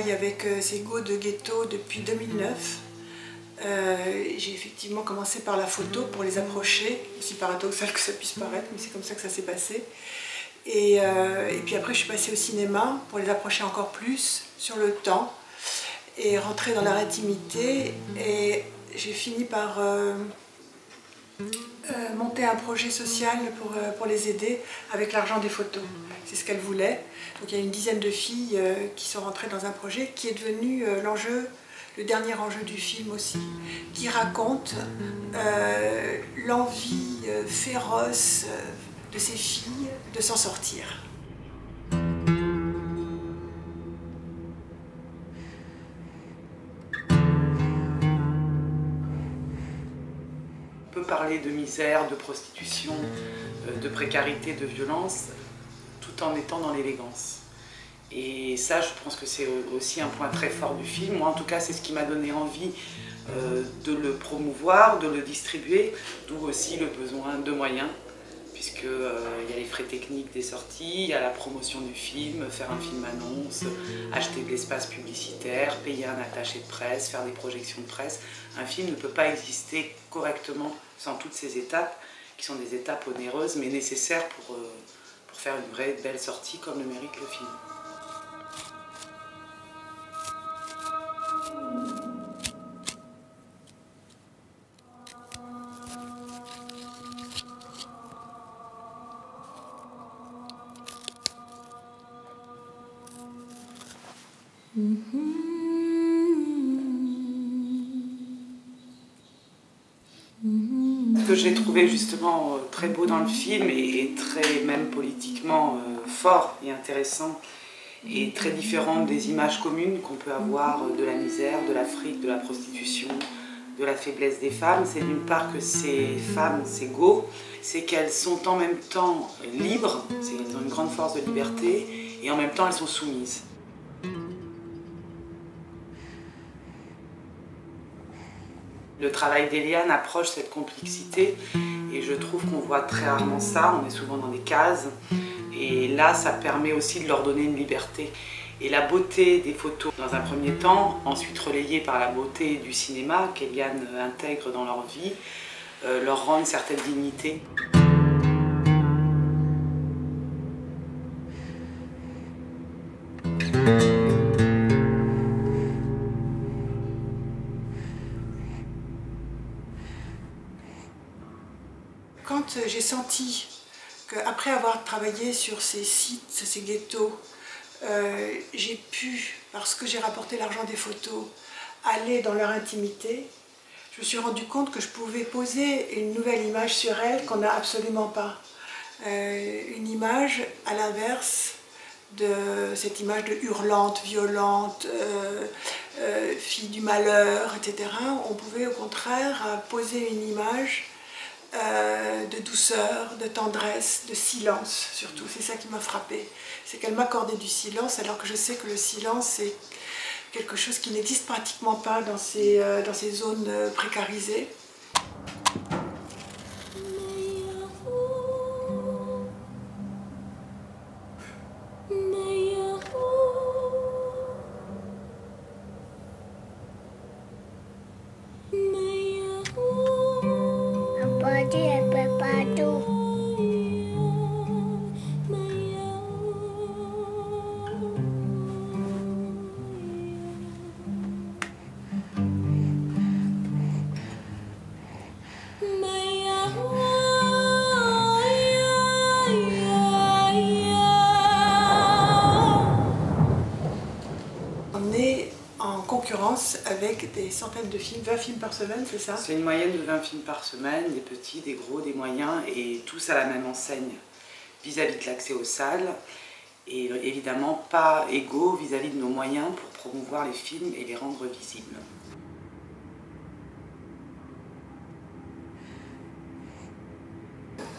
travaille avec Sego de Ghetto depuis 2009. J'ai effectivement commencé par la photo pour les approcher, aussi paradoxal que ça puisse paraître, mais c'est comme ça que ça s'est passé. Et puis après je suis passée au cinéma pour les approcher encore plus sur le temps et rentrer dans leur intimité. Et j'ai fini par monter un projet social pour les aider avec l'argent des photos. C'est ce qu'elles voulaient. Donc il y a une dizaine de filles qui sont rentrées dans un projet qui est devenu le dernier enjeu du film aussi, qui raconte l'envie féroce de ces filles de s'en sortir. On peut parler de misère, de prostitution, de précarité, de violence, tout en étant dans l'élégance. Et ça, je pense que c'est aussi un point très fort du film. Moi, en tout cas, c'est ce qui m'a donné envie de le promouvoir, de le distribuer, d'où aussi le besoin de moyens, puisqu'il y a les frais techniques des sorties, il y a la promotion du film, faire un film annonce, acheter de l'espace publicitaire, payer un attaché de presse, faire des projections de presse. Un film ne peut pas exister correctement sans toutes ces étapes, qui sont des étapes onéreuses, mais nécessaires pour faire une vraie belle sortie comme le mérite le film. Ce que j'ai trouvé justement très beau dans le film et très même politiquement fort et intéressant et très différent des images communes qu'on peut avoir de la misère, de l'Afrique, de la prostitution, de la faiblesse des femmes, c'est d'une part que ces femmes, ces go, c'est qu'elles sont en même temps libres, elles ont une grande force de liberté et en même temps elles sont soumises. Le travail d'Eliane approche cette complexité et je trouve qu'on voit très rarement ça, on est souvent dans des cases et là ça permet aussi de leur donner une liberté. Et la beauté des photos dans un premier temps, ensuite relayée par la beauté du cinéma qu'Eliane intègre dans leur vie, leur rend une certaine dignité. Quand j'ai senti qu'après avoir travaillé sur ces sites, ces ghettos, j'ai pu, parce que j'ai rapporté l'argent des photos, aller dans leur intimité, je me suis rendu compte que je pouvais poser une nouvelle image sur elles qu'on n'a absolument pas. Une image à l'inverse de cette image de hurlante, violente, fille du malheur, etc. On pouvait au contraire poser une image de douceur, de tendresse, de silence surtout. C'est ça qui m'a frappée. C'est qu'elle m'accordait du silence alors que je sais que le silence est quelque chose qui n'existe pratiquement pas dans ces zones précarisées. Avec des centaines de films, 20 films par semaine, c'est ça? C'est une moyenne de 20 films par semaine, des petits, des gros, des moyens, et tous à la même enseigne vis-à-vis de l'accès aux salles, et évidemment pas égaux vis-à-vis de nos moyens pour promouvoir les films et les rendre visibles.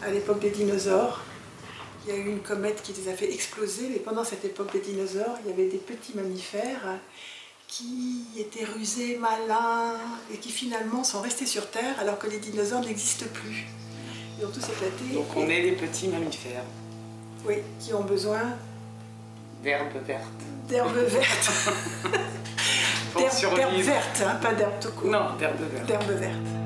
À l'époque des dinosaures, il y a eu une comète qui les a fait exploser, mais pendant cette époque des dinosaures, il y avait des petits mammifères qui étaient rusés, malins, et qui finalement sont restés sur Terre alors que les dinosaures n'existent plus. Ils ont tous éclaté. Donc on est des petits mammifères. Oui, qui ont besoin D'herbe verte. D'herbe verte. D'herbe verte, hein, pas d'herbe tout court. Non, d'herbe verte. D'herbe verte.